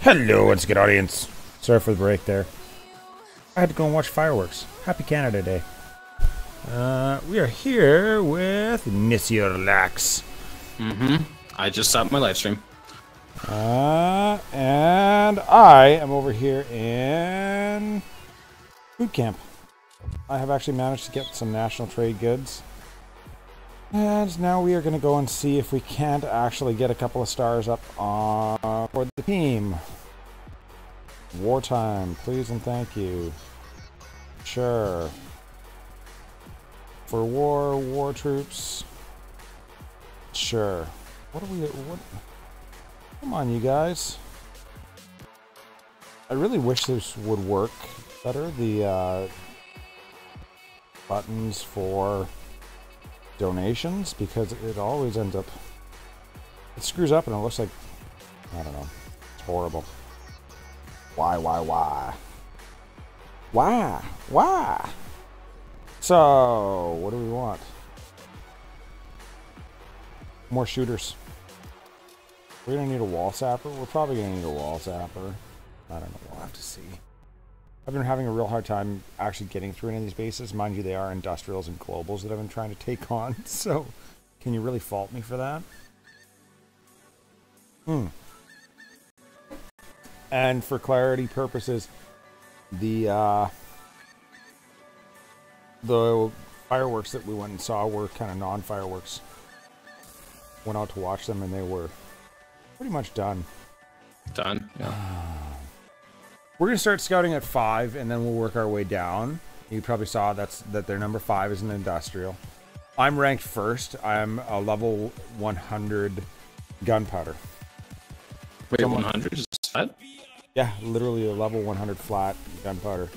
Hello, what's good, audience? Sorry for the break there. I had to go and watch fireworks. Happy Canada Day. We are here with Monsieur Lax. I just stopped my live stream. And I am over here in boot camp. I have actually managed to get some national trade goods. And now we are going to go and see if we can't actually get a couple of stars up for the team. Wartime, please and thank you. Sure. For war troops. Sure. What? Come on, you guys. I really wish this would work better. The buttons for donations, because it always ends up, it screws up and it looks like, I don't know, it's horrible. Why? So what do we want? More shooters. We're gonna need a wall sapper. We're probably gonna need a wall sapper. I don't know, we'll have to see. I've been having a real hard time actually getting through any of these bases. Mind you, they are industrials and globals that I've been trying to take on. So, can you really fault me for that? And for clarity purposes, the fireworks that we went and saw were kind of non-fireworks. Went out to watch them and they were pretty much done. Done, yeah. We're going to start scouting at 5, and then we'll work our way down. You probably saw that their number 5 is an industrial. I'm ranked first. I'm a level 100 gunpowder. Wait, 100 is flat? Yeah, literally a level 100 flat gunpowder.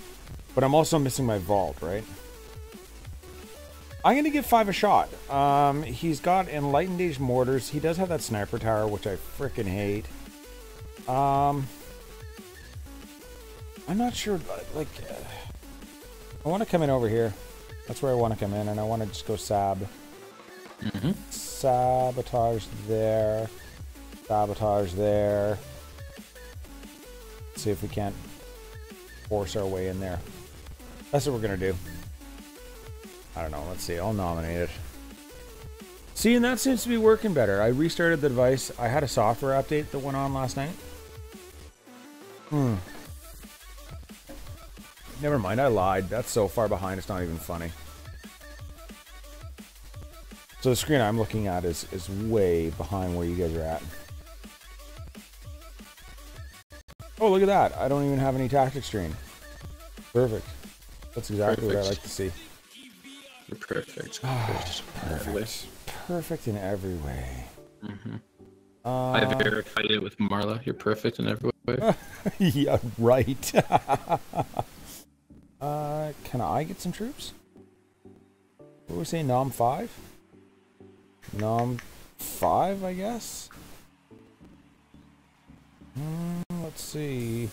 But I'm also missing my vault, right? I'm going to give 5 a shot. He's got enlightened age mortars. He does have that sniper tower, which I freaking hate. I'm not sure, like, I want to come in over here. That's where I want to come in, and I want to just go sabotage there, sabotage there. See if we can't force our way in there. That's what we're going to do. I don't know, let's see, I'll nominate it. See, and that seems to be working better. I restarted the device. I had a software update that went on last night. Never mind, I lied. That's so far behind, it's not even funny. So the screen I'm looking at is way behind where you guys are at. Oh, look at that. I don't even have any tactics screen. Perfect. That's exactly what I like to see. You're perfect. Perfect. Perfect in every way. I verified it with Marla. You're perfect in every way. Yeah, right. Can I get some troops? What do we say, Nom 5? Nom 5, I guess? Let's see.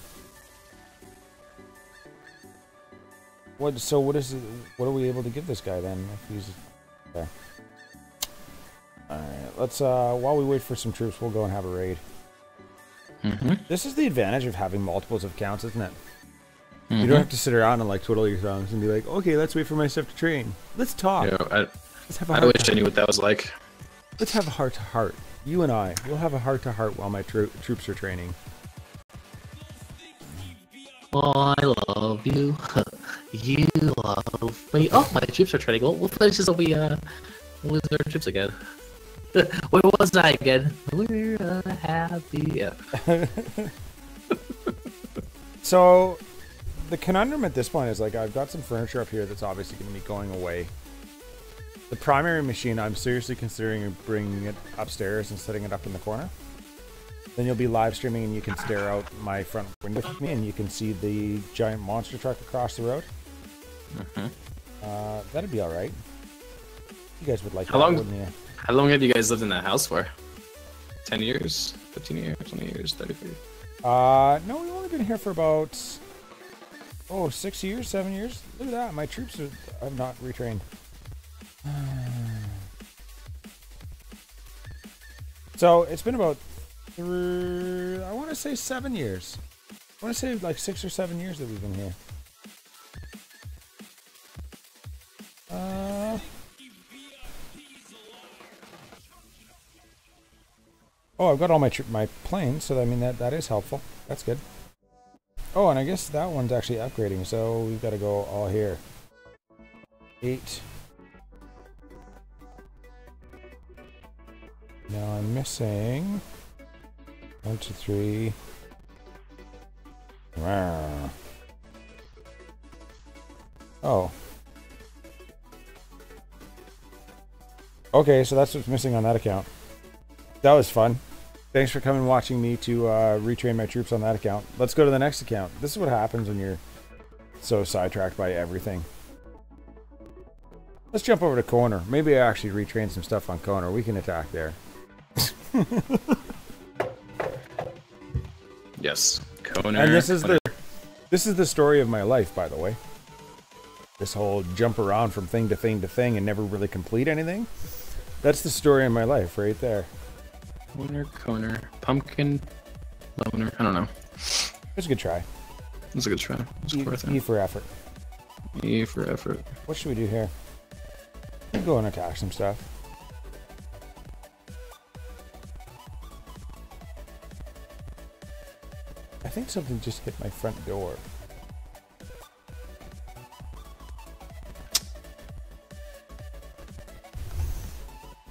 What are we able to give this guy then? If he's okay. Alright, let's while we wait for some troops, we'll go and have a raid. This is the advantage of having multiples of counts, isn't it? You don't have to sit around and like twiddle your thumbs and be like, okay, let's wait for my stuff to train. Let's talk. Yeah, let's have a I wish I knew what that was like. Let's have a heart-to-heart. You and I, we'll have a heart-to-heart while my troops are training. Oh, I love you. You love me. Oh, my troops are training. We'll finish this till we lose our troops again. Where was I again? We're happy. Yeah. So, the conundrum at this point is, like, I've got some furniture up here that's obviously going to be going away. The primary machine, I'm seriously considering bringing it upstairs and setting it up in the corner. Then you'll be live streaming and you can stare out my front window with me and you can see the giant monster truck across the road. That'd be alright. You guys would like that, wouldn't you? How long have you guys lived in that house for? 10 years? 15 years? 20 years? 30 years? No, we've only been here for about 6 years, 7 years. Look at that, my troops have not retrained. So it's been about I want to say 7 years. I want to say like 6 or 7 years that we've been here. Oh, I've got all my planes, so I mean that is helpful. That's good. Oh, and I guess that one's actually upgrading, so we've got to go all here. 8. Now I'm missing 1, 2, 3. Wow. Oh. Okay, so that's what's missing on that account. That was fun. Thanks for coming and watching me to retrain my troops on that account. Let's go to the next account. This is what happens when you're so sidetracked by everything. Let's jump over to Corner. Maybe I actually retrain some stuff on Corner. We can attack there. Yes, Corner. And this is the story of my life, by the way. This whole jump around from thing to thing to thing and never really complete anything. That's the story of my life right there. Corner, pumpkin, loner. I don't know. It's a good try. It's a good try. It's worth it. E for effort. E for effort. What should we do here? We'll go and attack some stuff. I think something just hit my front door.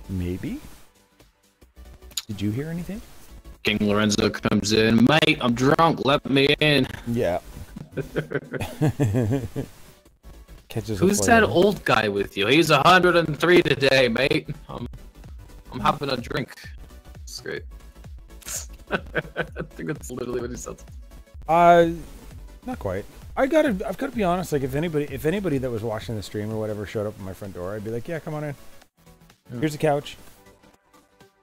Maybe? Did you hear anything? King Lorenzo comes in. Mate, I'm drunk. Let me in. Yeah. Catches Who's that old guy with you? He's 103 today, mate. I'm having a drink. It's great. I think that's literally what he said. Not quite. I've got to be honest. Like, if anybody that was watching the stream or whatever showed up at my front door, I'd be like, yeah, come on in. Here's a couch.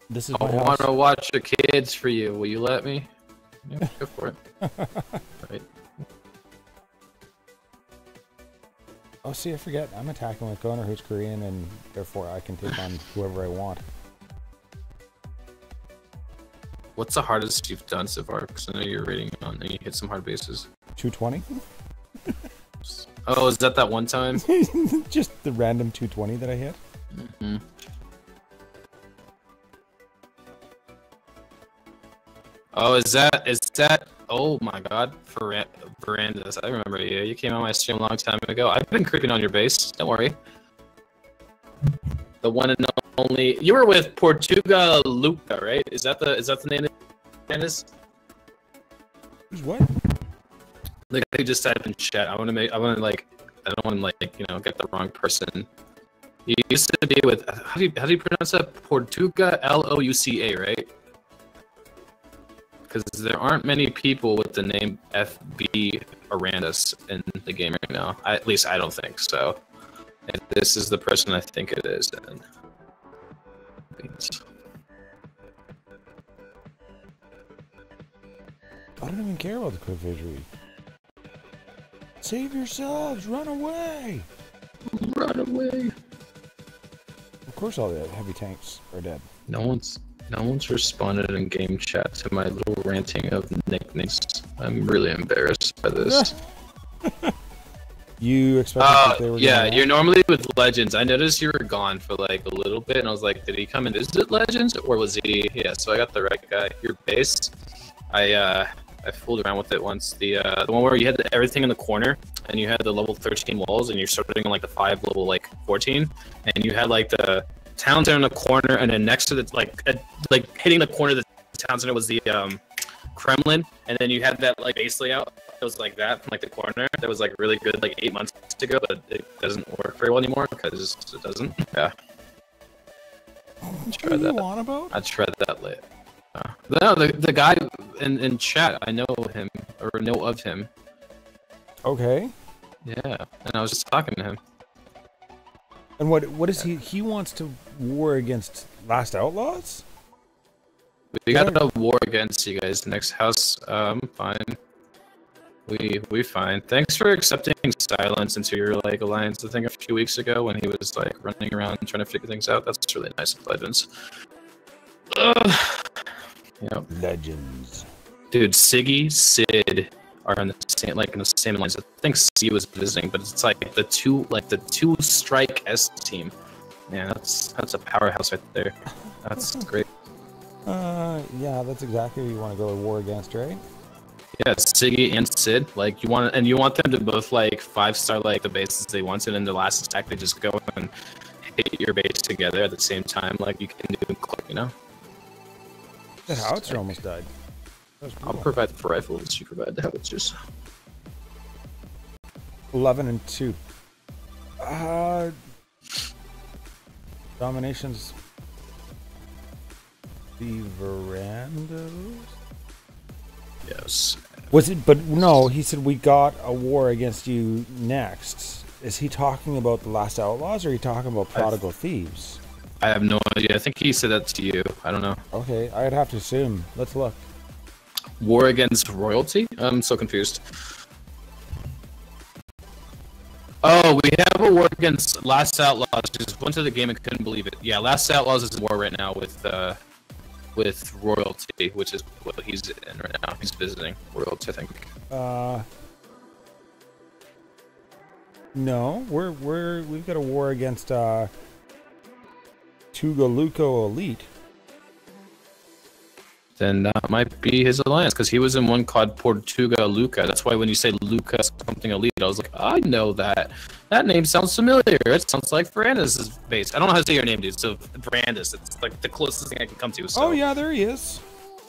This is my house. I want to watch the kids for you. Will you let me? Yeah, go for it. Right. Oh, see, I forget. I'm attacking with Kona, who's Korean, and therefore I can take on whoever I want. What's the hardest you've done so far? Because I know you're rating on and you hit some hard bases. 220. Oh, is that one time? Just the random 220 that I hit. Mm-hmm. Oh, is that? Oh my God, Verandas. I remember you. You came on my stream a long time ago. I've been creeping on your base. Don't worry. The one and only. You were with Portuga Luca, right? Is that the name of Verandas? Who's what? The guy who just typed in chat. I don't want to get the wrong person. He used to be with. How do you pronounce that? Portuga Louca, right? Because there aren't many people with the name FB Arandis in the game right now. At least I don't think so. If this is the person I think it is, then I don't even care about the quick victory. Save yourselves! Run away! Run away! Of course, all the heavy tanks are dead. No one's responded in game chat to my little ranting of nicknames. I'm really embarrassed by this. You expected that they were yeah, you're normally with Legends. I noticed you were gone for like a little bit, and I was like, did he come and visit Legends, or was he? Yeah, so I got the right guy. Your base, I fooled around with it once. The one where you had everything in the corner, and you had the level 13 walls, and you're starting on like the 5 level like 14, and you had like the town center in the corner, and then next to the like hitting the corner of the town center was the Kremlin, and then you had that like base layout. It was like that from like the corner. That was like really good like 8 months ago, but it doesn't work very well anymore because it doesn't. Yeah. What are you on about? I tried that late. No, the guy in chat, I know him or know of him. Okay. Yeah, and I was just talking to him. And what is he? He wants to war against Last-Outlaws? We got a war against you guys. Next house, fine. We fine. Thanks for accepting silence into your like alliance. I think a few weeks ago when he was like running around trying to figure things out. That's really nice of Legends. Yep. Legends. Dude, Siggy, Sid are in the same lines. I think C was visiting, but it's like the two strike S team. Yeah, that's a powerhouse right there. That's great. Yeah, that's exactly who you want to go to war against, right? Yeah, Siggy and Sid, like you want them to both like 5-star like the bases they wanted, and the last attack they just go and hit your base together at the same time, like you can do, you know. The howitzer almost died. I'll provide the rifles. You provide the howitzers. 11 and 2. DomiNations. The verandas. Yes. Was it? But no, he said we got a war against you next. Is he talking about the Last-Outlaws, or are you talking about Prodigal Thieves? I have no idea. I think he said that to you. I don't know. Okay, I'd have to assume. Let's look. War against royalty? I'm so confused. Oh, we have a war against Last-Outlaws. Just went to the game and couldn't believe it. Yeah, Last-Outlaws is in war right now with royalty, which is what he's in right now. He's visiting royalty, I think. No, we've got a war against Tugaluco Elite. Then that might be his alliance, because he was in one called Portuga Luca. That's why when you say Luca something elite, I was like, I know that. That name sounds familiar. It sounds like Brandis' base. I don't know how to say your name, dude. So Brandis, it's like the closest thing I can come to. So. Oh yeah, there he is.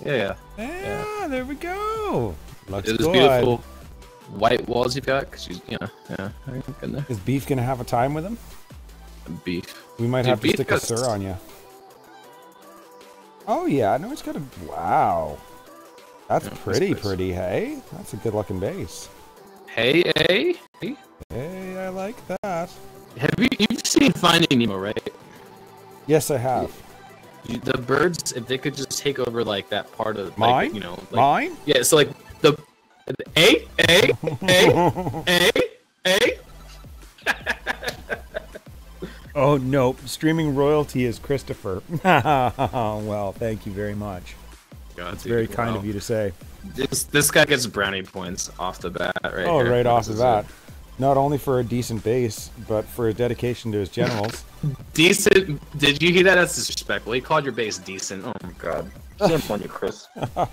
Yeah. There we go. Looks It is good. beautiful white walls you've got, because you know, yeah. In there. Is Beef gonna have a time with him? Beef. We might Dude, have to Beef stick a sir on you. Oh yeah, no, it's got a wow. That's pretty, hey? That's a good looking base. Hey. Hey, I like that. Have you've seen Finding Nemo, right? Yes, I have. The birds, if they could just take over like that part of like, mine, you know, like, mine. Yeah, so like the A. Oh no, streaming royalty is Christopher. Well, thank you very much. God, It's very kind of you to say. This guy gets brownie points off the bat, right? Oh, here. right off the bat. Not only for a decent base, but for his dedication to his generals. Decent. Did you hear that? That's disrespectful. He called your base decent. Oh my god. Jump on you, Chris. That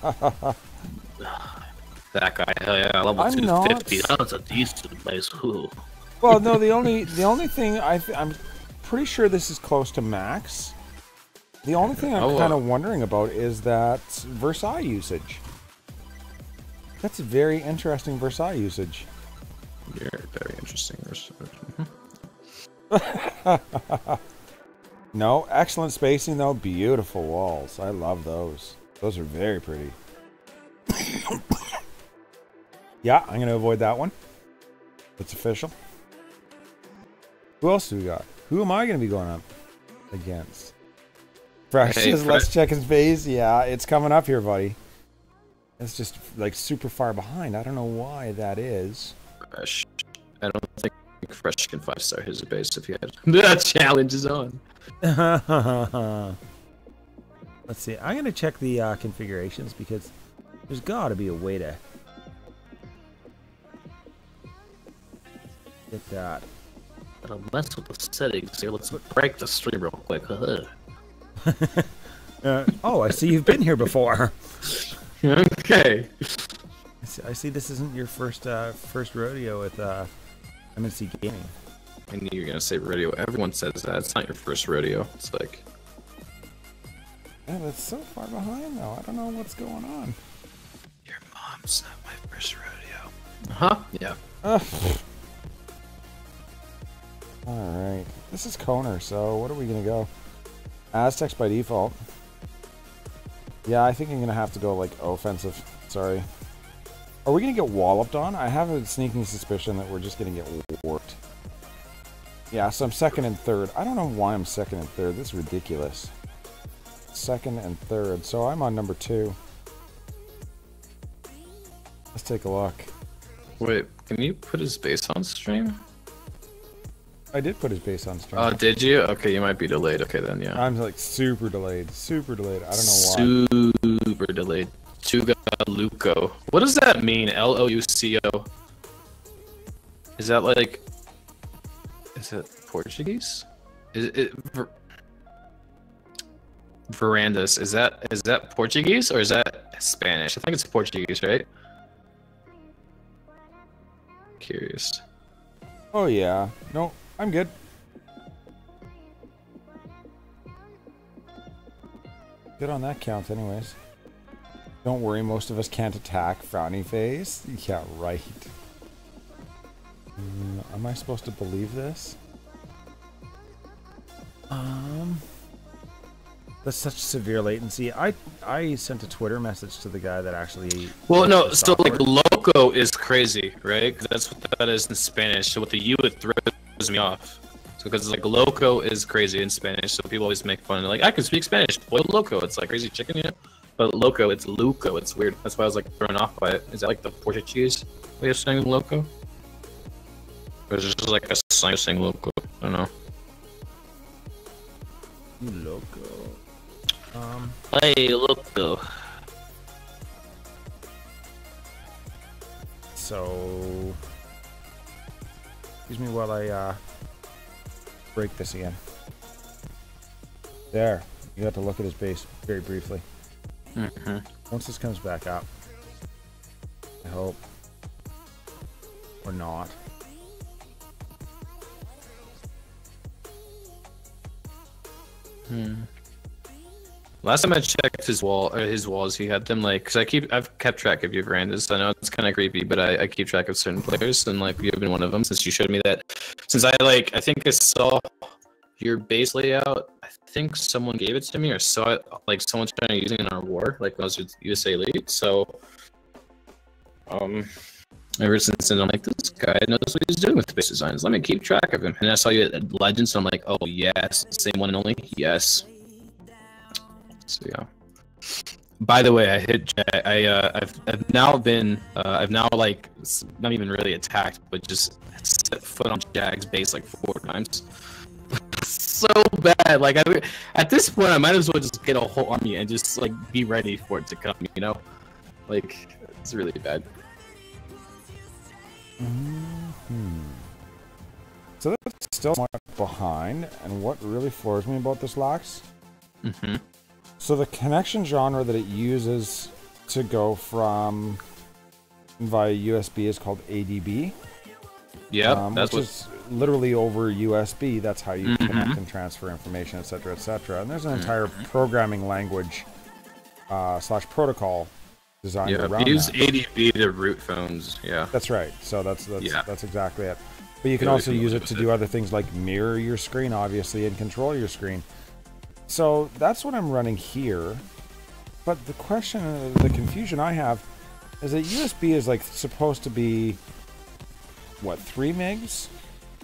guy, hell yeah, level 250. That's a decent base. Ooh. Well, no, the only thing I'm pretty sure this is close to max. The only thing I'm kind of wondering about is that Versailles usage. That's a very interesting Versailles usage. You're very interesting. No, excellent spacing though. Beautiful walls. I love those. Those are very pretty. Yeah, I'm going to avoid that one. It's official. Who else do we got? Who am I going to be going up against? Fresh says, let's check his face. Yeah, it's coming up here, buddy. It's just like super far behind. I don't know why that is. Fresh. I don't think Fresh can 5-star his base if he had. That challenge is on. Let's see. I'm going to check the configurations because there's got to be a way to get that. Gotta mess with the settings here. Let's break the stream real quick. Oh, I see you've been here before. Okay. I see this isn't your first rodeo with MNC Gaming. I knew you were gonna say rodeo. Everyone says that. It's not your first rodeo. It's like. Yeah, that's so far behind though. I don't know what's going on. Your mom's not my first rodeo. Huh? Yeah. Alright. This is Koner, so what are we gonna go? Aztecs by default. Yeah, I think I'm gonna have to go like offensive. Sorry. Are we gonna get walloped on? I have a sneaking suspicion that we're just gonna get warped. Yeah, so I'm second and third. I don't know why I'm second and third. This is ridiculous. Second and third. So I'm on number 2. Let's take a look. Wait, can you put his base on stream? I did put his base on stream. Oh, did you? Okay, you might be delayed. Okay, then, yeah. I'm like super delayed. Super delayed. I don't know why. Super delayed. Tuga A Luco. What does that mean? Louco. Is that like? Is it Portuguese? Is it verandas? Is that Portuguese or is that Spanish? I think it's Portuguese, right? Curious. Oh yeah. No, I'm good. Good on that count, anyways. Don't worry, most of us can't attack. Frowny face. Yeah, right. Am I supposed to believe this? That's such severe latency. I sent a Twitter message to the guy that actually. Well, no. So like loco is crazy, right? 'Cause that's what that is in Spanish. So with the U, it throws me off. So because like loco is crazy in Spanish, so people always make fun. They're like, I can speak Spanish. Boy, loco. It's like crazy chicken, you know. But loco, it's luco. It's weird. That's why I was like thrown off by it. Is that like the Portuguese way of saying loco? Or is it just like a slang of saying loco? I don't know. Loco. Hey, loco. So, excuse me while I break this again. There, you got to look at his base very briefly. Once this comes back up, I hope, or not. Last time I checked his walls, he had them like, cause I've kept track of your verandas. I know it's kind of creepy, but I keep track of certain players, and like you've been one of them since you showed me that. Since I think I saw your base layout. I think someone gave it to me or saw it, like someone's trying to use it in our war, like when I was with USA Elite. So, ever since then, I'm like, this guy knows what he's doing with the base designs. Let me keep track of him. And I saw you at Legends, and I'm like, oh yes, same one and only, yes. So yeah. By the way, I hit Jag. I've now like not even really attacked, but just set foot on Jag's base like 4 times. So bad. Like at this point, I might as well just get a whole army and just like be ready for it to come. You know, like it's really bad. So that's still much behind, and what really floors me about this Lax? So the connection genre that it uses to go from via USB is called ADB. Yeah, that's which is literally over USB. That's how you connect and transfer information, etc., etc. And there's an entire programming language slash protocol designed around use that. ADB to root phones. Yeah, that's right. So that's exactly it. But you can also use it to do other things like mirror your screen, obviously, and control your screen. So that's what I'm running here. But the question, the confusion I have is that USB is like supposed to be what, 3 megs?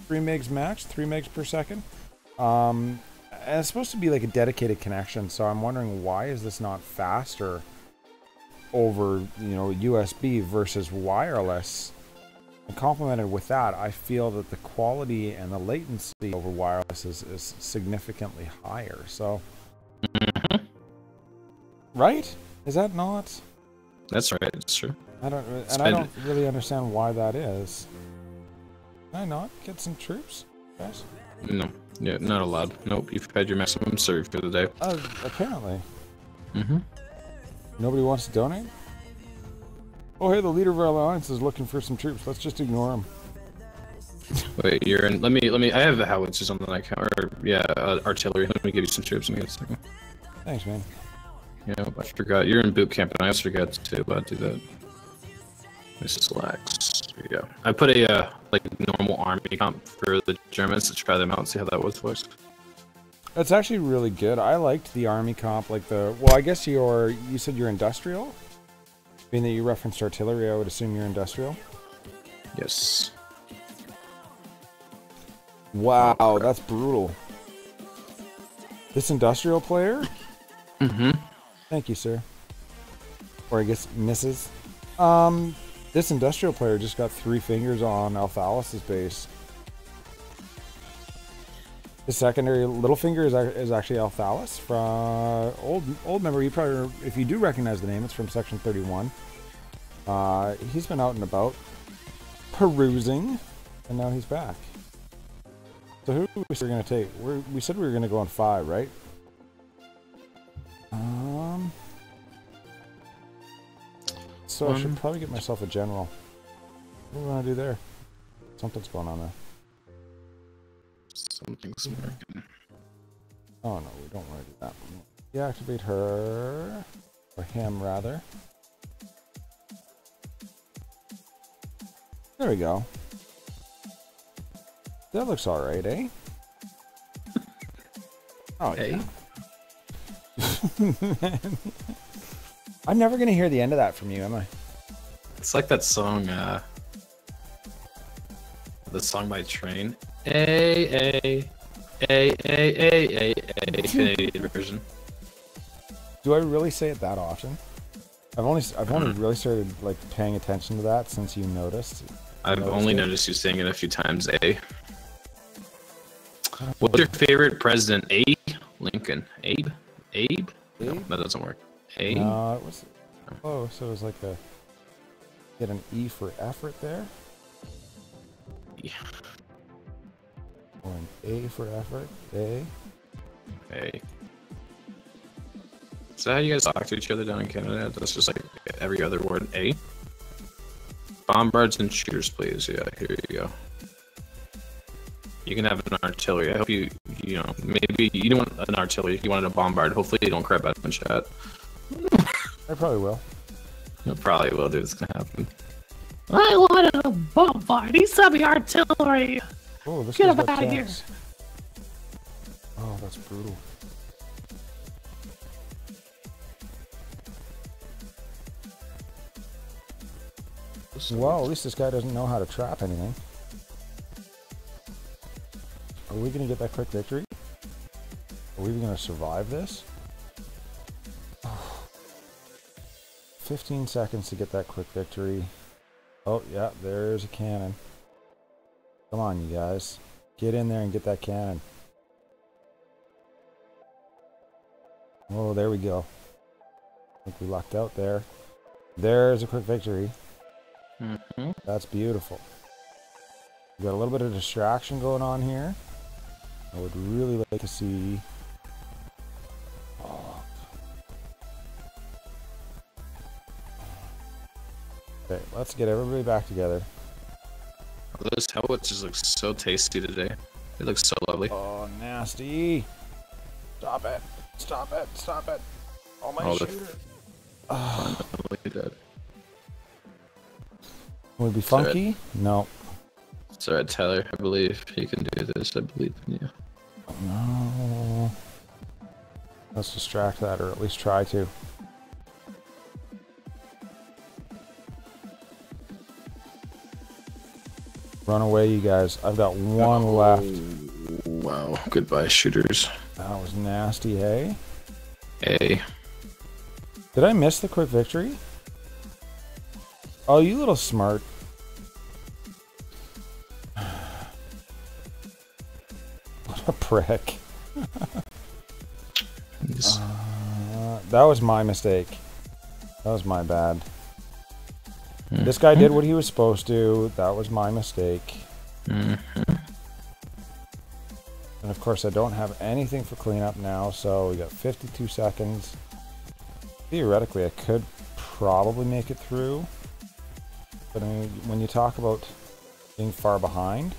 3 megs max, 3 megs per second. And it's supposed to be like a dedicated connection, so I'm wondering why is this not faster over, you know, USB versus wireless? And complemented with that, I feel that the quality and the latency over wireless is significantly higher. So, right? Is that not? That's right. It's true. I don't really understand why that is. Can I not get some troops, guys? No. Yeah, not allowed. Nope. You've had your maximum serve for the day. Apparently. Nobody wants to donate? Oh, hey, the leader of our alliance is looking for some troops. Let's just ignore him. Wait, you're in. Let me. I have the howitzers on the account. Or yeah, artillery. Let me give you some troops. Let me get a second. Thanks, man. Yeah, I forgot. You're in boot camp, and I also forgot to do that. This is lax. Yeah, I put a like normal army comp for the Germans to try them out and see how that was for us. That's actually really good. I liked the army comp, like the. Well, I guess you said you're industrial. Being that you referenced artillery, I would assume you're industrial. Yes. Wow, that's brutal. This industrial player? Thank you, sir. Or I guess Mrs. This industrial player just got 3 fingers on Althalis' base. The secondary little finger is actually Althalis from old memory. You probably, if you do recognize the name, it's from Section 31. He's been out and about, perusing, and now he's back. So who we were going to take? We said we were going to go on 5, right? So I should probably get myself a general. What do we want to do there? Something's going on there. Something's working. Oh no, we don't want to do that. Deactivate her, or him rather. There we go. That looks alright, eh? Oh, Hey. yeah. I'm never gonna hear the end of that from you, am I? It's like that song, the song by Train. A Canadian version. Do I really say it that often? I've only really started like paying attention to that since you noticed. I've only noticed you saying it a few times. A. What's your favorite president? A. Lincoln. Abe. Abe. No, that doesn't work. A. No, it was close. So it was like a get an E for effort there. Yeah. Or an A for effort. A. A. Is that how you guys talk to each other down in Canada? That's just like every other word. A. Bombards and shooters, please. Yeah, here you go. You can have an artillery. I hope you know, maybe you don't want an artillery. You wanted a bombard. Hopefully you don't crap out in chat. I probably will. You probably will, dude. It's gonna happen. I wanted a bombard. He sent me artillery. Oh, this Get guy's him got out of here. tanks. Oh, that's brutal. Well, at least this guy doesn't know how to trap anything. Are we going to get that quick victory? Are we going to survive this? 15 seconds to get that quick victory. Oh, yeah, there's a cannon. Come on, you guys. Get in there and get that cannon. Oh, there we go. I think we lucked out there. There's a quick victory. That's beautiful. We got a little bit of distraction going on here. I would really like to see. Oh. Okay, let's get everybody back together. Those howitzers look so tasty today. They look so lovely. Oh, nasty! Stop it! Stop it! Stop it! Oh my shooter! Look at that. Would it be funky? No. Sorry, Tyler. I believe you can do this. I believe in you. No. Let's distract that, or at least try to. Run away, you guys. I've got one left. Wow. Goodbye, shooters. That was nasty, hey? A. Did I miss the quick victory? Oh, you little smart. What a prick. That was my mistake. That was my bad. This guy did what he was supposed to. That was my mistake. And of course I don't have anything for cleanup now, so we got 52 seconds. Theoretically I could probably make it through. But I mean, when you talk about being far behind,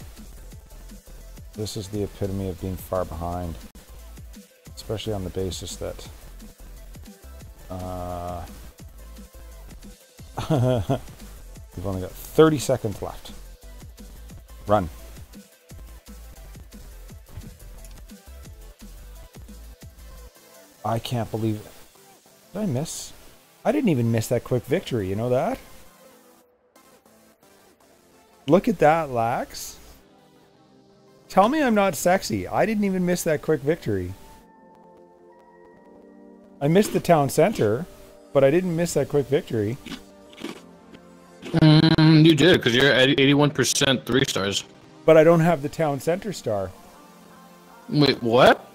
this is the epitome of being far behind. Especially on the basis that we've only got 30 seconds left. Run. I can't believe it. Did I miss? I didn't even miss that quick victory, you know that? Look at that, Lax. Tell me I'm not sexy. I didn't even miss that quick victory. I missed the town center, but I didn't miss that quick victory. You did, because you're at 81% 3 stars. But I don't have the town center star. Wait, what?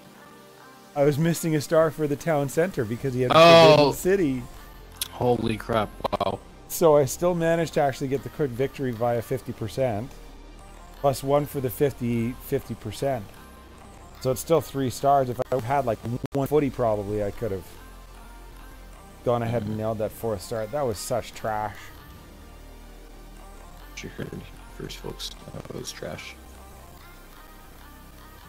I was missing a star for the town center because he had a Forbidden City. Holy crap, wow. So I still managed to actually get the quick victory via 50%, plus 1 for the 50%. So it's still 3 stars. If I had like 1 footy, probably I could have gone ahead and nailed that 4th star. That was such trash. You heard first, folks. That was trash.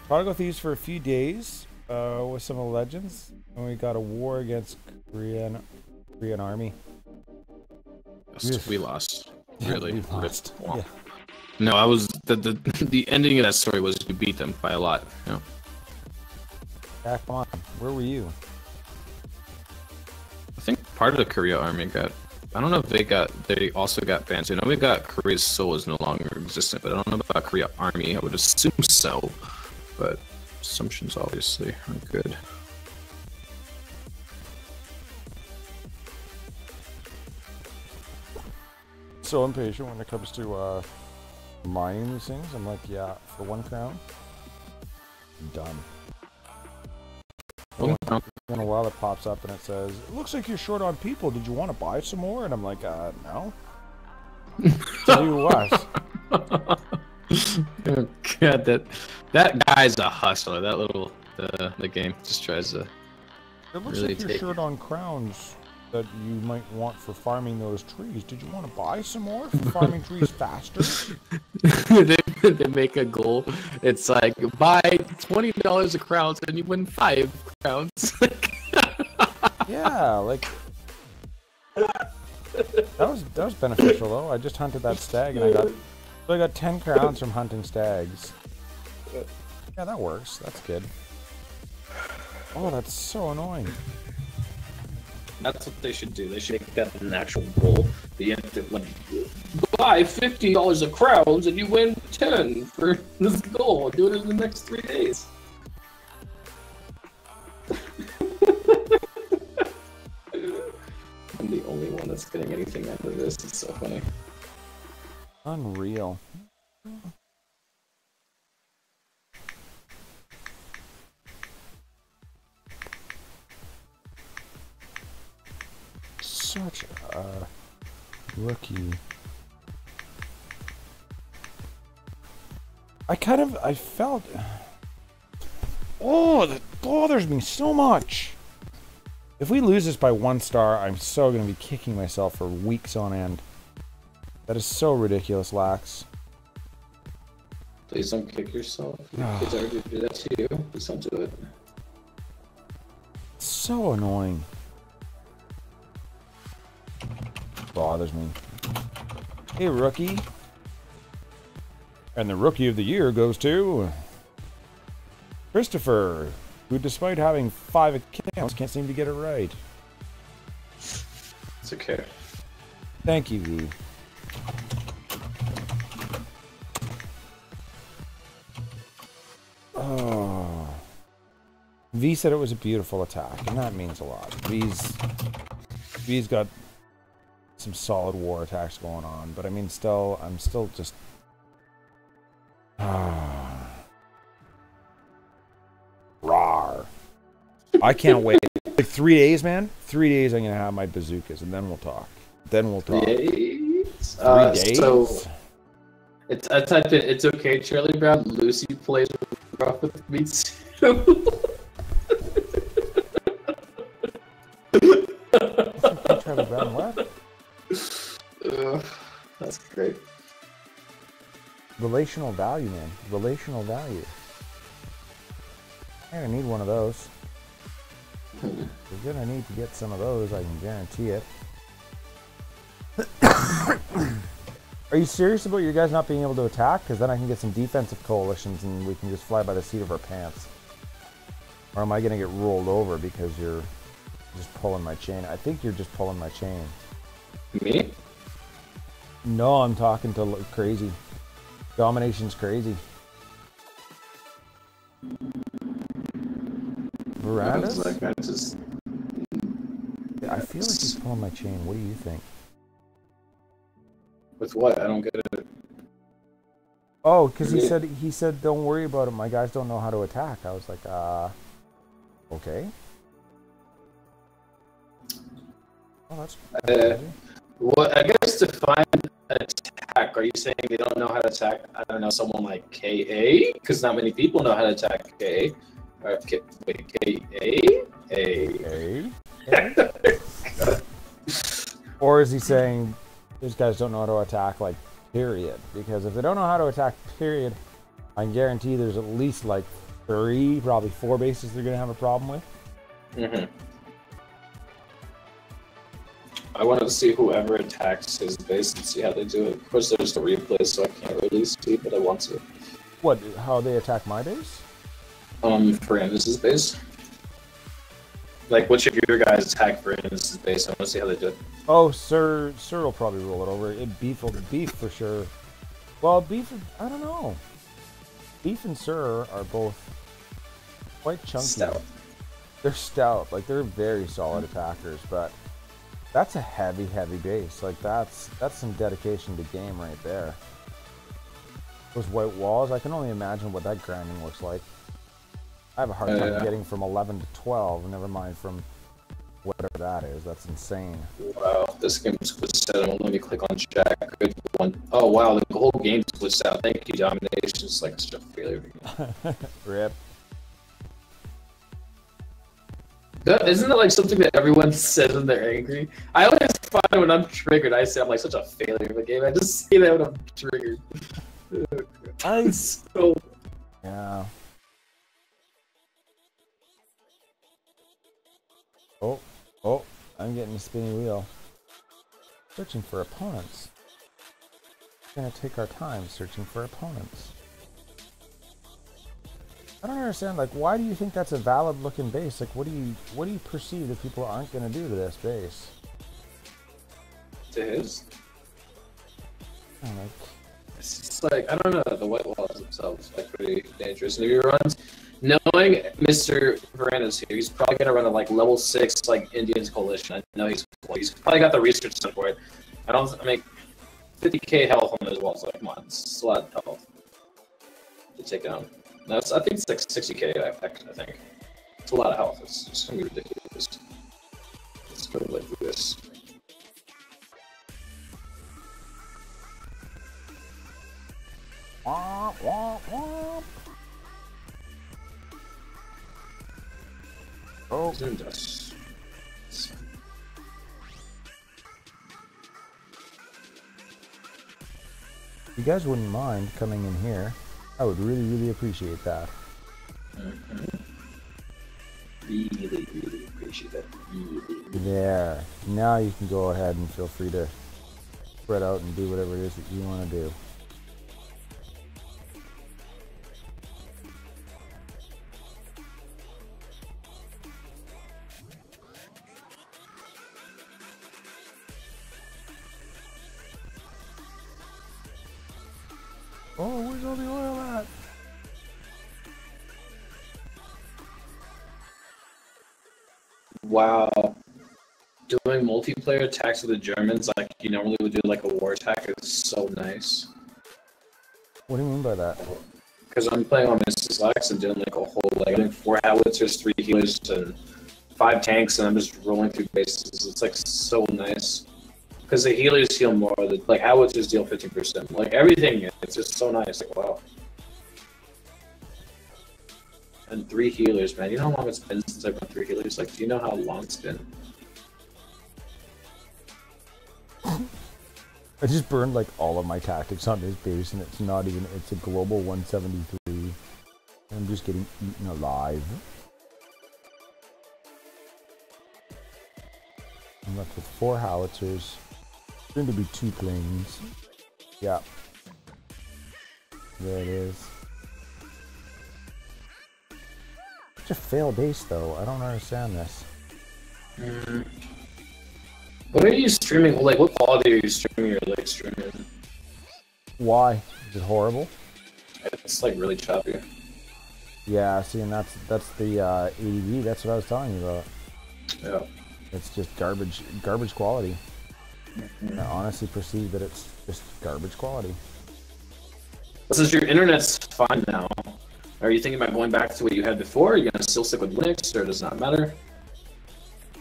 Prodigal Thieves for a few days with some of the legends, and we got a war against Korean army. We lost. Really, we lost. Yeah. No, I was the ending of that story was you beat them by a lot. You know? Yeah, come on. Where were you? I think part of the Korea army got. I don't know if they also got banned. So, I know we got Korea's soul is no longer existent, but I don't know about Korea army. I would assume so, but assumptions obviously are good. So impatient when it comes to mining these things. I'm like, yeah, for 1 crown, done. In a while it pops up and it says, it looks like you're short on people. Did you want to buy some more? And I'm like, no. Tell you what. Oh god, that guy's a hustler. That little the game just tries to. It looks really like you're short on crowns that you might want for farming those trees. Did you want to buy some more for farming trees faster? they make a goal. It's like buy $20 of crowns and you win 5 crowns. Yeah, like that was beneficial though. I just hunted that stag and I got 10 crowns from hunting stags. Yeah, that works. That's good. Oh, that's so annoying. That's what they should do. They should make that an actual goal. You have to like buy $50 of crowns and you win 10 for this goal. Do it in the next 3 days. I'm the only one that's getting anything out of this. It's so funny. Unreal. Such a rookie. I felt... Oh, that bothers me so much. If we lose this by 1 star, I'm so going to be kicking myself for weeks on end. That is so ridiculous, Lax. Please don't kick yourself. Your kids already do that to you. Please don't do it. So annoying. Bothers me. Hey, rookie. And the rookie of the year goes to Christopher, who despite having 5 accounts can't seem to get it right. It's okay. Thank you, V. Oh. V said it was a beautiful attack, and that means a lot. V's got some solid war attacks going on, but I mean, I'm still just... Rawr. I can't wait. Like 3 days, man. 3 days I'm going to have my bazookas, and then we'll talk. 3 days? So, I typed it, it's okay, Charlie Brown. Lucy plays rough with me too. Charlie Brown, what? That's great. Relational value, man. Relational value. I'm gonna need one of those. We're gonna need to get some of those, I can guarantee it. Are you serious about you guys not being able to attack? Because then I can get some defensive coalitions and we can just fly by the seat of our pants. Or am I gonna get rolled over because you're just pulling my chain? I think you're just pulling my chain. Me? No, I'm talking to crazy. DomiNations crazy. Verandas? Like, I feel like he's pulling my chain. What do you think? With what? I don't get it. Oh, because he said don't worry about it. My guys don't know how to attack. I was like, okay. Oh, that's crazy. What I guess define attack. Are you saying they don't know how to attack? I don't know, someone like KA, because not many people know how to attack KA. Or wait, KA? A. Or is he saying these guys don't know how to attack, like, period? Because if they don't know how to attack, period, I can guarantee there's at least like 3, probably 4 bases they're gonna have a problem with. Mm-hmm. I wanted to see whoever attacks his base and see how they do it. Of course, there's the replay, so I can't really see, but I want to. What? How they attack my base? Fernandez's base. Like, which of your guys attack Fernandez's base? I want to see how they do it. Oh, Sir will probably roll it over. Beef for sure. Well, Beef, I don't know. Beef and Sir are both quite chunky. Stout. They're stout. Like, they're very solid attackers, but that's a heavy base. Like, that's some dedication to game right there. Those white walls, I can only imagine what that grinding looks like. I have a hard time getting from 11 to 12, never mind from whatever that is. That's insane. Wow, this game switched out. Let me click on chat. Good one. Oh wow, the whole game switched out. Thank you, DomiNations. Like such a failure. Rip. Isn't that like something that everyone says when they're angry? I always find when I'm triggered, I say I'm like such a failure of a game. I just say that when I'm triggered. So... Yeah. Oh, I'm getting a spinny wheel. Searching for opponents. We're gonna take our time searching for opponents. I don't understand, like, why do you think that's a valid looking base? Like, what do you perceive that people aren't gonna do to this base? To his? Oh, like, it's just like, I don't know, the white walls themselves like pretty dangerous. And if he runs, knowing Mr. Veranda's here, he's probably gonna run a like level 6 like Indians Coalition. I know he's probably got the research done for it. I mean 50k health on those walls, like come on, it's a lot of health to take down. No, I think it's like 60k I think. It's a lot of health, it's gonna be ridiculous. Let's go like this. womp, womp, womp. Oh, you guys wouldn't mind coming in here, I would really appreciate that. Really appreciate that. There. Now you can go ahead and feel free to spread out and do whatever it is that you want to do. Oh, where's all the oil at? Wow. Doing multiplayer attacks with the Germans like you normally would do like a war attack is so nice. What do you mean by that? Because I'm playing on Mrs. Lex and doing like a whole, like, I'm doing 4 howitzers, 3 healers, and 5 tanks, and I'm just rolling through bases. It's like so nice. Because the healers heal more, like howitzers deal 15%. Like everything, it's just so nice. Like, wow. And 3 healers, man. You know how long it's been since I've run 3 healers? Like, do you know how long it's been? I just burned like all of my tactics on this base, and it's not even, it's a global 173. I'm just getting eaten alive. I'm left with 4 howitzers. Soon to be 2 planes. Yeah. There it is. Such a fail base though. I don't understand this. What are you streaming? Like, what quality are you streaming? You're like streaming? Why? Is it horrible? It's like really choppy. Yeah, see, and that's the ADV. That's what I was telling you about. Yeah. It's just garbage quality. I honestly perceive that it's just garbage quality. Since your internet's fine now, are you thinking about going back to what you had before? Are you gonna still stick with Linux, or does it not matter?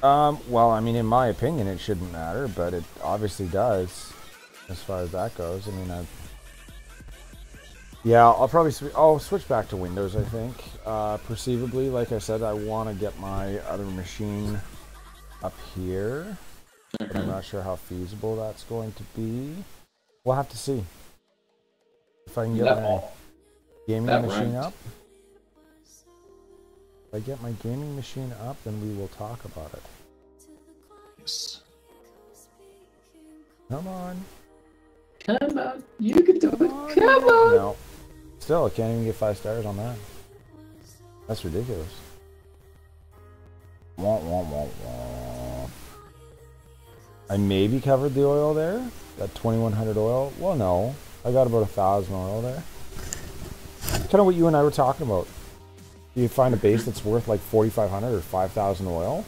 Well, I mean, in my opinion, it shouldn't matter, but it obviously does, as far as that goes. I mean, yeah, I'll switch back to Windows, I think. Perceivably, like I said, I want to get my other machine up here. But I'm not sure how feasible that's going to be. We'll have to see if I can get my gaming machine up. If I get my gaming machine up, then we will talk about it. Yes. Come on. Come on, you can do it. Come on. No. Still, I can't even get 5 stars on that. That's ridiculous. Wah, wah, wah, wah. I maybe covered the oil there. That 2100 oil. Well, no. I got about 1000 oil there. Kind of what you and I were talking about. You find a base that's worth like 4500 or 5000 oil.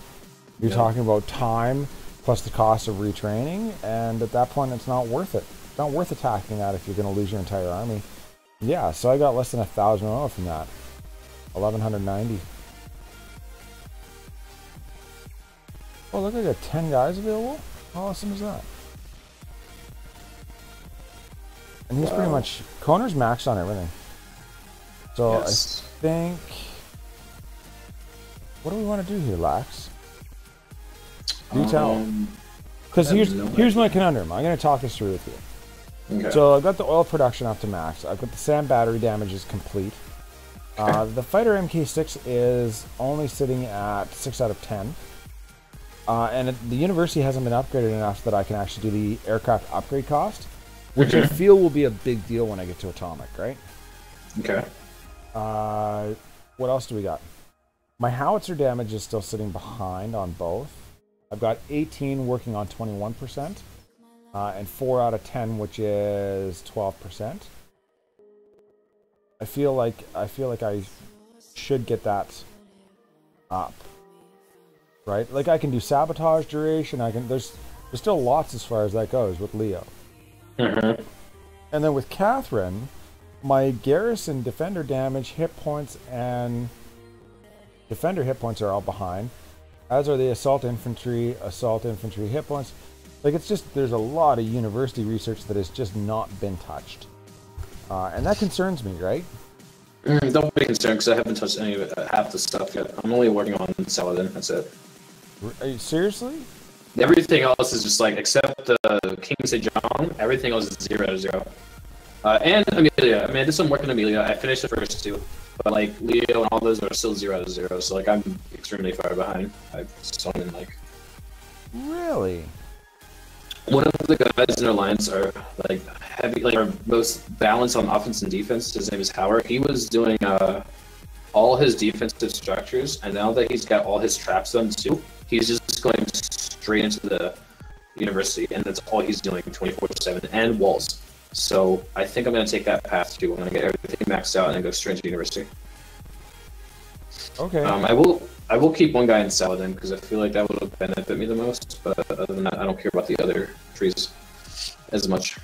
You're talking about time plus the cost of retraining, and at that point, it's not worth it. It's not worth attacking that if you're going to lose your entire army. Yeah, so I got less than 1000 oil from that. 1190. Oh, look, I got 10 guys available. How awesome is that? And he's pretty much... Connor's maxed on everything. So yes. I think... What do we want to do here, Lax? Do tell. Because here's my conundrum. I'm going to talk this through with you. Okay. So I've got the oil production up to max. I've got the SAM battery damage is complete. Okay. The fighter MK6 is only sitting at 6 out of 10. And the university hasn't been upgraded enough that I can actually do the aircraft upgrade cost, which I feel will be a big deal when I get to Atomic, right? Okay. What else do we got? My howitzer damage is still sitting behind on both. I've got 18 working on 21%, and 4 out of 10, which is 12%. I feel like I should get that up. Right? Like I can do sabotage duration, there's still lots as far as that goes with Leo. And then with Catherine, my garrison defender damage, hit points, and defender hit points are all behind. As are the assault infantry hit points. Like it's just, there's a lot of university research that has just not been touched. And that concerns me, right? Don't be concerned because I haven't touched any of it, half the stuff yet. I'm only working on Saladin, that's it. Are you seriously? Everything else is just like, except King Sejong, everything else is 0 out of 0. And Amelia, I did some work on Amelia. I finished the first 2, but like Leo and all those are still 0 out of 0. So like I'm extremely far behind. So I'm in like. Really? One of the guys in our alliance are like heavy, like our most balanced on offense and defense. His name is Howard. He was doing all his defensive structures, and now that he's got all his traps done too, he's just going straight into the university, and that's all he's doing 24/7 and walls. So I think I'm going to take that path too. I'm going to get everything maxed out and then go straight into university. Okay. I will keep one guy in Saladin because I feel like that would benefit me the most. But other than that, I don't care about the other trees as much.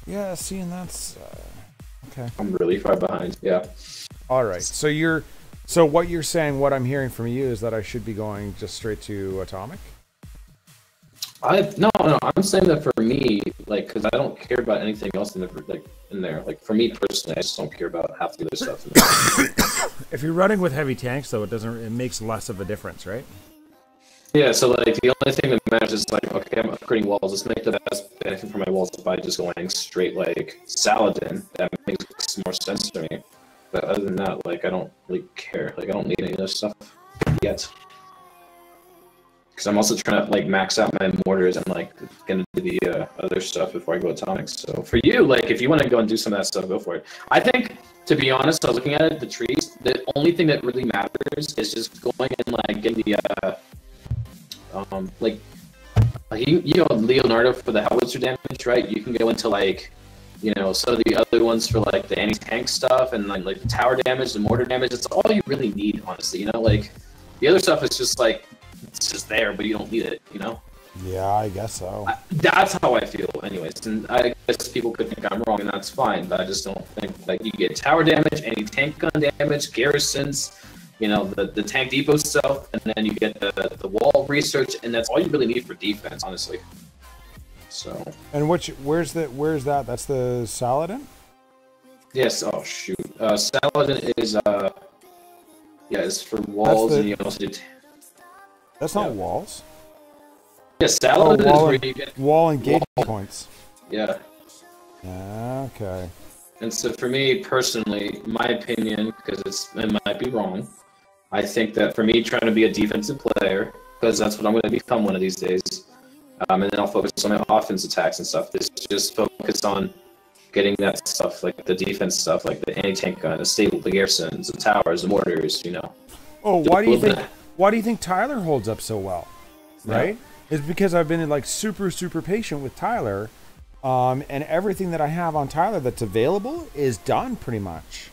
Yeah, see, and that's okay. I'm really far behind. Yeah. All right. So what you're saying, what I'm hearing from you is that I should be going just straight to Atomic? No, I'm saying that for me, like, because I don't care about anything else in there. Like, for me personally, I just don't care about half the other stuff in there. If you're running with heavy tanks, though, it makes less of a difference, right? Yeah, so, like, the only thing that matters is, like, okay, I'm upgrading walls. Let's make the best benefit for my walls by just going straight, like, Saladin. That makes more sense to me. But other than that, like, I don't really care. Like, I don't need any of this stuff yet. Because I'm also trying to like max out my mortars and like gonna do the other stuff before I go atomics. So for you, like if you want to go and do some of that stuff, go for it. I think, to be honest, I was looking at it, the trees. The only thing that really matters is just going and like getting the you know Leonardo for the howitzer damage, right? You can go into like some of the other ones for like the anti-tank stuff and like the tower damage, the mortar damage. It's all you really need, honestly. Like the other stuff is just like. It's just there, but you don't need it, Yeah, I guess so. That's how I feel, anyways. And I guess people could think I'm wrong, and that's fine. But I just don't think like you get tower damage, any tank gun damage, garrisons, you know, the tank depot stuff, and then you get the wall research, and that's all you really need for defense, honestly. So. And where's that? That's the Saladin? Yes. Oh shoot. Saladin is it's for walls, and you also do. That's not walls. Yeah, Saladin is where you get wall and gate points. Yeah. Okay. And so for me personally, my opinion, because it might be wrong, I think that for me trying to be a defensive player, because that's what I'm going to become one of these days, and then I'll focus on my offense attacks and stuff. This just focus on getting that stuff, like the defense stuff, like the anti-tank gun, the stable, the garrisons, the towers, the mortars, you know. Oh, why do you think Tyler holds up so well? Right? Yeah. It's because I've been like super patient with Tyler, and everything that I have on Tyler that's available is done pretty much.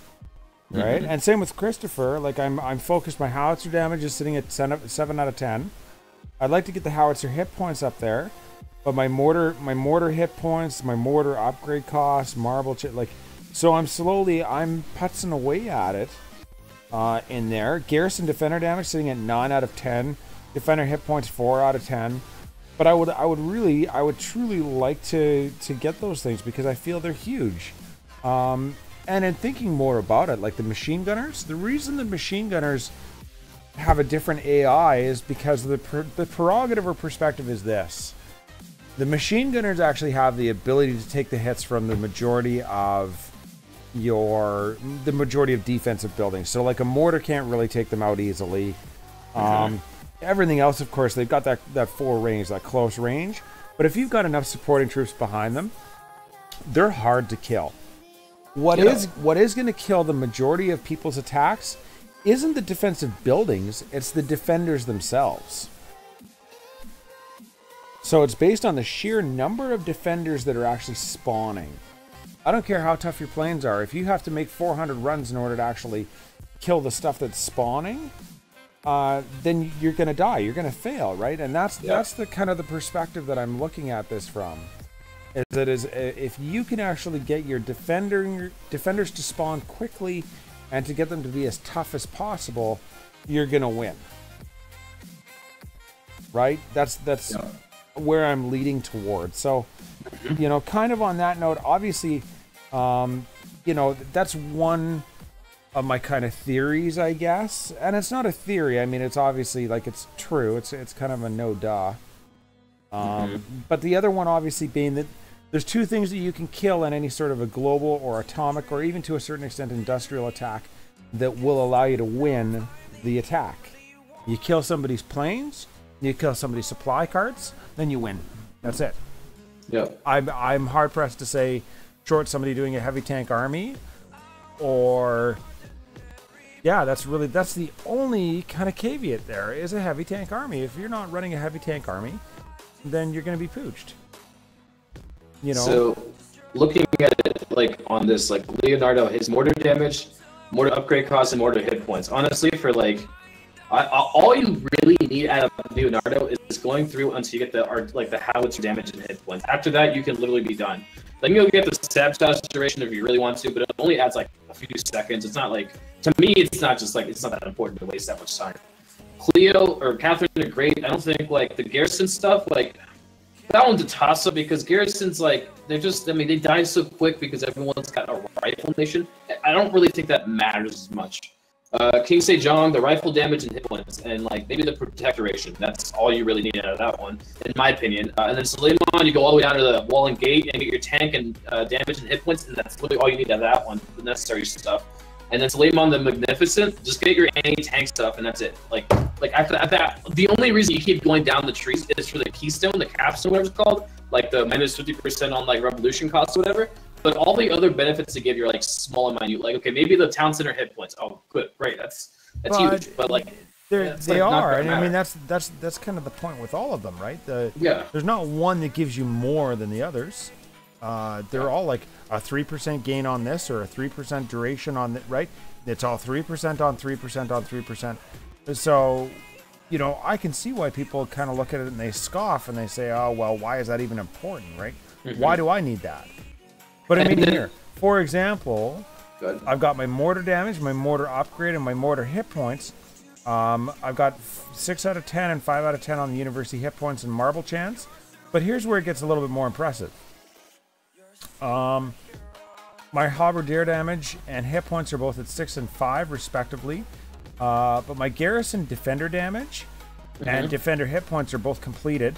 Right? And same with Christopher. Like I'm focused. My howitzer damage is sitting at 7 out of 10. I'd like to get the howitzer hit points up there, but my mortar hit points, my mortar upgrade costs, marble chip, like, so I'm putzing away at it in there. Garrison defender damage sitting at 9 out of 10. Defender hit points 4 out of 10. But I would truly like to get those things because I feel they're huge. And in thinking more about it, like the machine gunners, the reason the machine gunners have a different AI is because the prerogative or perspective is this. The machine gunners actually have the ability to take the hits from the majority of defensive buildings. So like a mortar can't really take them out easily. Everything else, of course, they've got that full range, that close range. But if you've got enough supporting troops behind them, they're hard to kill. What is going to kill the majority of people's attacks isn't the defensive buildings, it's the defenders themselves. So it's based on the sheer number of defenders that are actually spawning. I don't care how tough your planes are. If you have to make 400 runs in order to actually kill the stuff that's spawning, then you're going to die. You're going to fail, right? And that's the kind of the perspective that I'm looking at this from. If you can actually get your defenders to spawn quickly and to get them to be as tough as possible, you're going to win. Right? That's where I'm leading towards. So, you know, kind of on that note, obviously, you know, that's one of my kind of theories, I guess. And it's not a theory. I mean, it's obviously like it's true. It's kind of a no duh. But the other one obviously being that there's two things that you can kill in any sort of a global or atomic or even to a certain extent industrial attack that will allow you to win the attack. You kill somebody's planes, you kill somebody's supply carts, then you win. That's it. Yep. I'm hard pressed to say short somebody doing a heavy tank army, or that's the only kind of caveat there is a heavy tank army. If you're not running a heavy tank army, then you're going to be pooched. You know. So looking at it like on this, like Leonardo, his mortar damage, mortar upgrade costs, and mortar hit points. Honestly, for like all you really need out of Leonardo is going through until you get the howitzer damage and hit points. After that, you can literally be done. Like you'll get the sabotage duration if you really want to, but it only adds like a few seconds. It's not like, to me, it's not that important to waste that much time. Cleo or Catherine are great. I don't think like the garrison stuff, like that one's a toss-up because garrisons, like they die so quick because everyone's got a rifle nation. I don't really think that matters as much. King Sejong, the rifle damage and hit points, and like maybe the protectoration. That's all you really need out of that one, in my opinion. And then Suleiman, you go all the way down to the wall and gate and get your tank and damage and hit points, and that's literally all you need out of that one, the necessary stuff. And then Suleiman the Magnificent, just get your anti-tank stuff, and that's it. Like after that, the only reason you keep going down the trees is for the keystone, the capstone, whatever it's called, like the minus 50% on like revolution costs or whatever. But all the other benefits they give you are like small and minute. Like, okay, maybe the town center hit points. Oh, good, great, that's huge. But like, they are, and I mean that's kind of the point with all of them, right? There's not one that gives you more than the others. They're all like a 3% gain on this or a 3% duration on that, right? It's all 3% on 3% on 3%. So, you know, I can see why people kind of look at it and they scoff and they say, oh, well, why is that even important, right? Why do I need that? But I mean, here, for example, I've got my mortar damage, my mortar upgrade, and my mortar hit points. I've got 6 out of 10 and 5 out of 10 on the university hit points and marble chance. But here's where it gets a little bit more impressive. My halberdier damage and hit points are both at 6 and 5 respectively. But my garrison defender damage and defender hit points are both completed.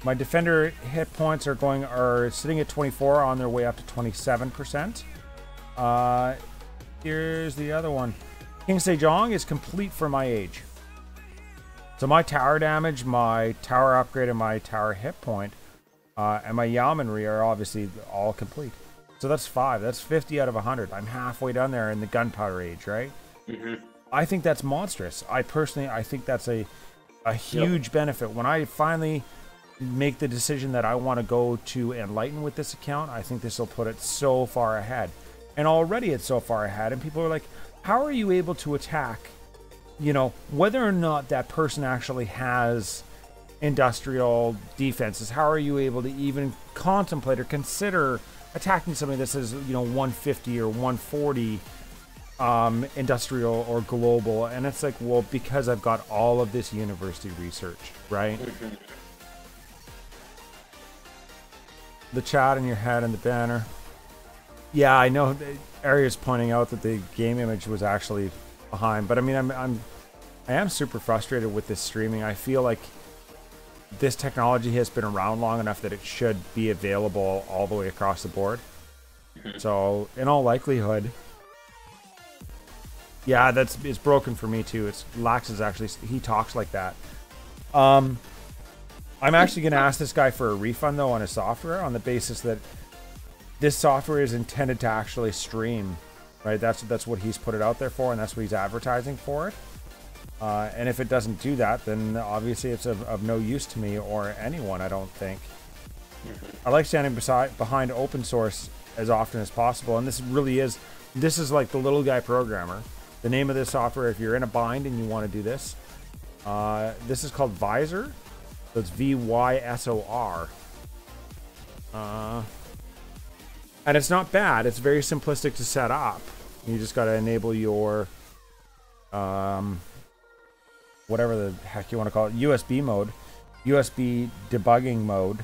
My defender hit points are sitting at 24 on their way up to 27%. Here's the other one. King Sejong is complete for my age. So my tower damage, my tower upgrade, and my tower hit point, and my yeomanry are obviously all complete. So that's 5. That's 50 out of 100. I'm halfway down there in the gunpowder age, right? I think that's monstrous. I think that's a huge benefit. When I finally make the decision that I want to go to Enlighten with this account, I think this will put it so far ahead. And already it's so far ahead, and people are like, how are you able to attack, you know, whether or not that person actually has industrial defenses? How are you able to even contemplate or consider attacking something that says, you know, 150 or 140 industrial or global? And it's like, well, because I've got all of this university research, right? The chat in your head and the banner. Yeah, I know Aria's pointing out that the game image was actually behind, but I mean, I am super frustrated with this streaming. I feel like this technology has been around long enough that it should be available all the way across the board. So, in all likelihood, yeah, it's broken for me too. Lax is actually, he talks like that. I'm actually going to ask this guy for a refund though on his software, on the basis that this software is intended to actually stream, right? That's what he's put it out there for, and that's what he's advertising for it. And if it doesn't do that, then obviously it's of no use to me or anyone, I don't think. I like standing behind open source as often as possible, and this is like the little guy programmer. The name of this software, if you're in a bind and you want to do this, this is called Visor. So it's VYSOR. And it's not bad. It's very simplistic to set up. You just got to enable your whatever the heck you want to call it, USB mode, USB debugging mode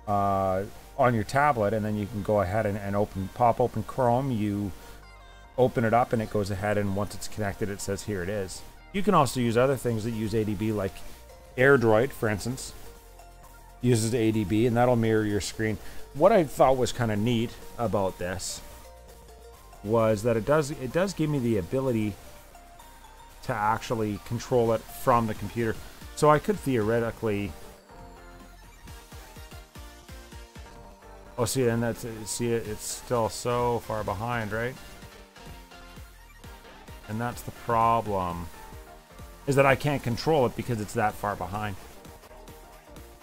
on your tablet, and then you can go ahead and pop open Chrome. You open it up and it goes ahead, and once it's connected, it says here it is. You can also use other things that use ADB, like AirDroid, for instance, uses ADB, and that'll mirror your screen. What I thought was kind of neat about this was that it does give me the ability to actually control it from the computer. So I could theoretically, oh, see, and it's still so far behind, right? And that's the problem, is that I can't control it because it's that far behind.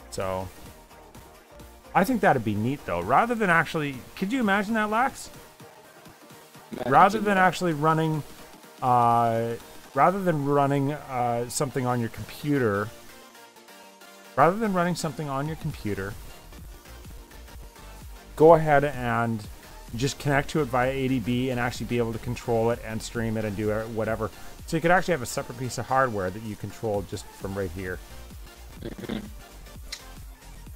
So I think that'd be neat though. Rather than actually, could you imagine that, Lax? Rather than actually running, something on your computer, go ahead and just connect to it via ADB and actually be able to control it and stream it and do whatever. So you could actually have a separate piece of hardware that you control just from right here.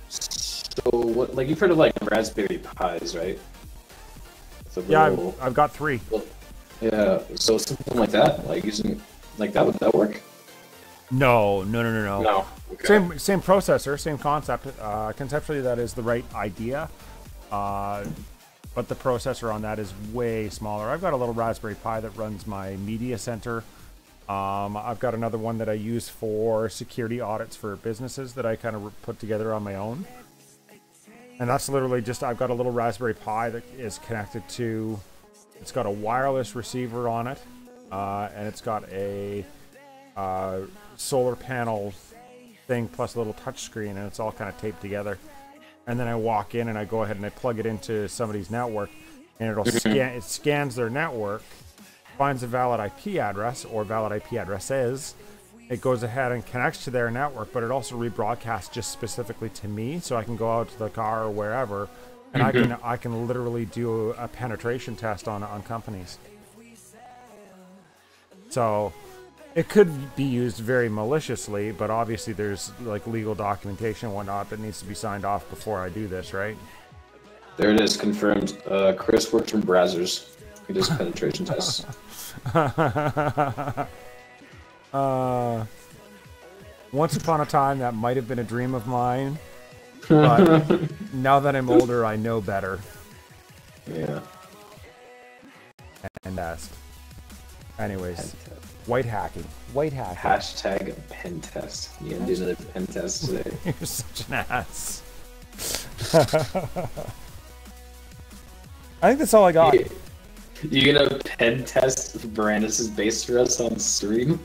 So, what, like, you've heard of like Raspberry Pis, right? Yeah, I've got 3. Well, yeah, so something like that, like using like that, would that work? No. No. Okay. Same processor, same concept. Conceptually, that is the right idea, but the processor on that is way smaller. I've got a little Raspberry Pi that runs my media center. I've got another one that I use for security audits for businesses that I kind of put together on my own. And that's literally just, I've got a little Raspberry Pi that is connected to, it's got a wireless receiver on it, and it's got a solar panel thing plus a little touch screen, and it's all kind of taped together. And then I walk in and I go ahead and I plug it into somebody's network, and it'll it scans their network, finds a valid IP address or valid IP addresses. It goes ahead and connects to their network, but it also rebroadcasts just specifically to me, so I can go out to the car or wherever, and I can literally do a penetration test on companies. So It could be used very maliciously, but obviously there's like legal documentation and whatnot that needs to be signed off before I do this, right? There it is, confirmed. Chris works from Brazzers. He does penetration tests. Once upon a time, that might have been a dream of mine, but now that I'm older, I know better. Yeah. And anyways, white hacking. Hashtag pen test. You gonna do another pen test today? You're such an ass. I think that's all I got. You gonna pen test Brandis' base for us on stream?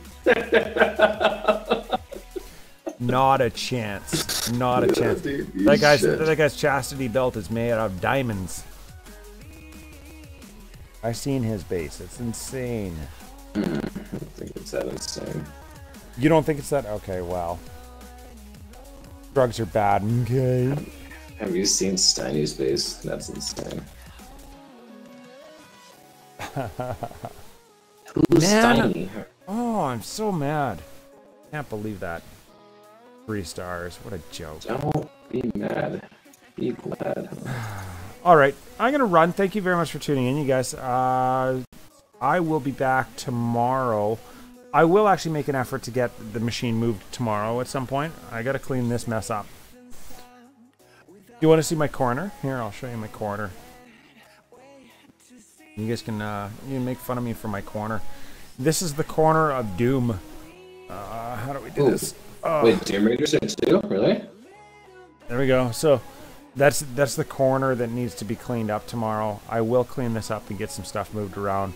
Not a chance. Not a chance. Dude, that guy's chastity belt is made out of diamonds. I've seen his base. It's insane. I don't think it's that insane. You don't think it's that? Okay, well. Drugs are bad. Okay. Have you seen Steiny's base? That's insane. Who's Steiny? Oh, I'm so mad. Can't believe that. 3 stars. What a joke. Don't be mad. Be glad. All right. I'm going to run. Thank you very much for tuning in, you guys. I will be back tomorrow. I will actually make an effort to get the machine moved tomorrow at some point. I got to clean this mess up. You want to see my corner? Here, I'll show you my corner. You guys can make fun of me for my corner. This is the corner of Doom. How do we do this? Wait, Doom Raiders are too? Really? There we go. So that's the corner that needs to be cleaned up tomorrow. I will clean this up and get some stuff moved around,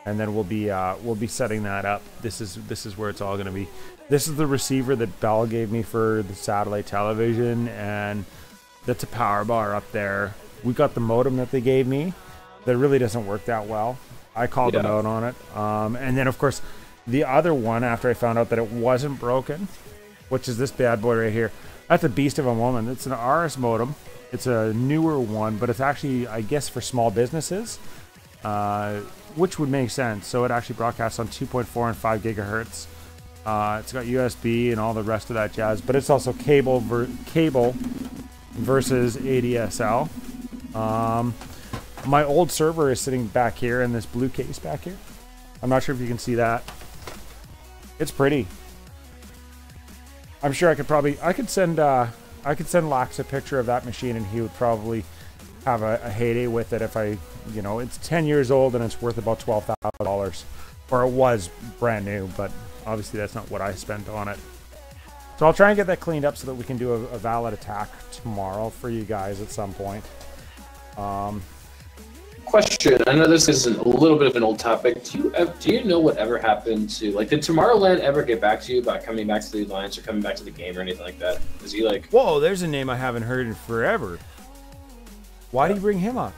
and then we'll be setting that up. This is where it's all going to be. This is the receiver that Bell gave me for the satellite television, and that's a power bar up there. We got the modem that they gave me. That really doesn't work that well. I called them out on it. And then, of course, the other one, after I found out that it wasn't broken, which is this bad boy right here. That's a beast of a woman. It's an RS modem. It's a newer one, but it's actually, I guess, for small businesses, which would make sense. So it actually broadcasts on 2.4 and 5 gigahertz. It's got USB and all the rest of that jazz, but it's also cable versus ADSL. My old server is sitting back here in this blue case back here. I'm not sure if you can see that. It's pretty. I'm sure I could send Lax a picture of that machine, and he would probably have a heyday with it if it's 10 years old and it's worth about $12,000, or it was brand new, but obviously that's not what I spent on it. So I'll try and get that cleaned up so that we can do a valid attack tomorrow for you guys at some point. Question. I know this is a little bit of an old topic. Do you know whatever happened to, like, did Tomorrowland ever get back to you about coming back to the Alliance or coming back to the game or anything like that? Is he like... Whoa, there's a name I haven't heard in forever. Why do you bring him up?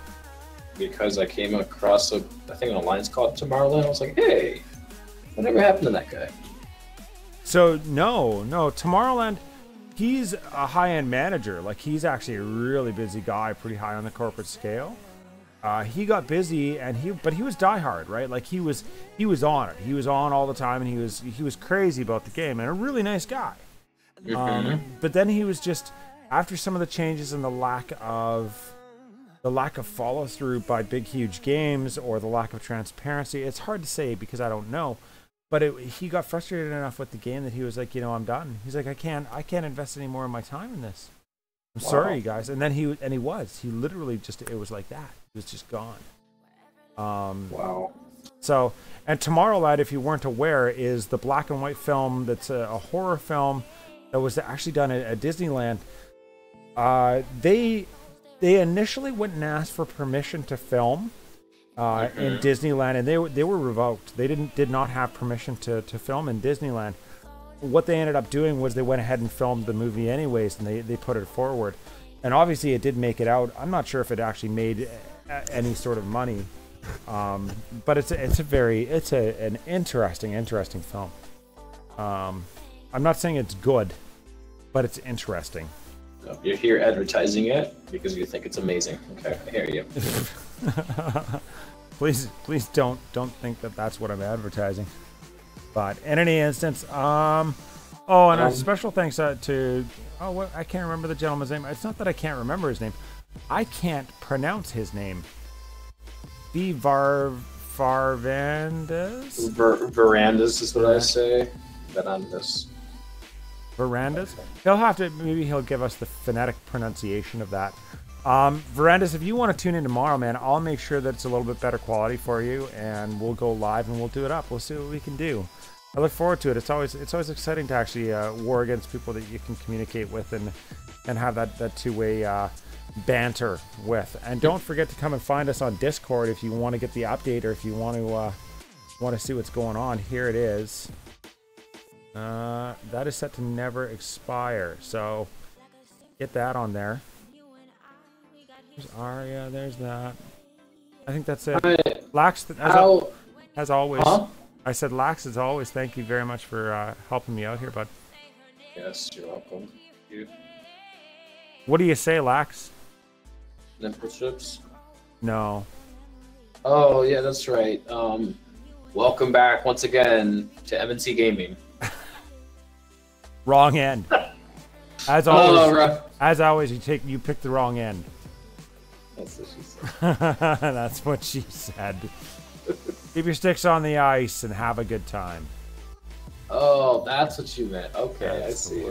Because I came across I think an Alliance called Tomorrowland. I was like, hey, whatever happened to that guy? So, no, Tomorrowland, he's a high-end manager. Like, he's actually a really busy guy, pretty high on the corporate scale. He got busy, but he was diehard, right? Like he was on it. He was on all the time, and he was crazy about the game, and a really nice guy. But then he was just, after some of the changes and the lack of follow through by big huge games, or the lack of transparency. It's hard to say because I don't know. But he got frustrated enough with the game that he was like, I'm done. He's like, I can't invest any more of my time in this. I'm sorry, guys. And then he literally just, it was like that. He was just gone. Wow. So, and Tomorrowland, if you weren't aware, is the black and white film that's a horror film that was actually done at Disneyland. They initially went and asked for permission to film in Disneyland, and they were revoked. They did not have permission to film in Disneyland. What they ended up doing was they went ahead and filmed the movie anyways, and they put it forward. And obviously it did make it out. I'm not sure if it actually made any sort of money, but it's an interesting film. I'm not saying it's good, but it's interesting. You're here advertising it because you think it's amazing. Okay, I hear you. Please don't think that that's what I'm advertising. But in any instance, oh, and a special thanks to, I can't remember the gentleman's name. It's not that I can't remember his name. I can't pronounce his name. Varvandas? Verandas is what I say. Verandas. Verandas? Maybe he'll give us the phonetic pronunciation of that. Verandas, if you want to tune in tomorrow, man, I'll make sure that it's a little bit better quality for you, and we'll go live and we'll do it up. We'll see what we can do. I look forward to it. It's always exciting to actually war against people that you can communicate with and have that two-way banter with. And don't forget to come and find us on Discord if you want to get the update or if you want to see what's going on. Here it is. That is set to never expire, so get that on there. There's Arya, there's that. I think that's it. Lax, as always. Huh? I said, Lax, as always, thank you very much for helping me out here, bud. Yes, you're welcome. You. What do you say, Lax? Memberships? No. Oh, yeah, that's right. Welcome back once again to MNC Gaming. Wrong end. As always, you picked the wrong end. That's what she said. That's what she said. Keep your sticks on the ice and have a good time. Oh, that's what you meant. Okay, That's I see.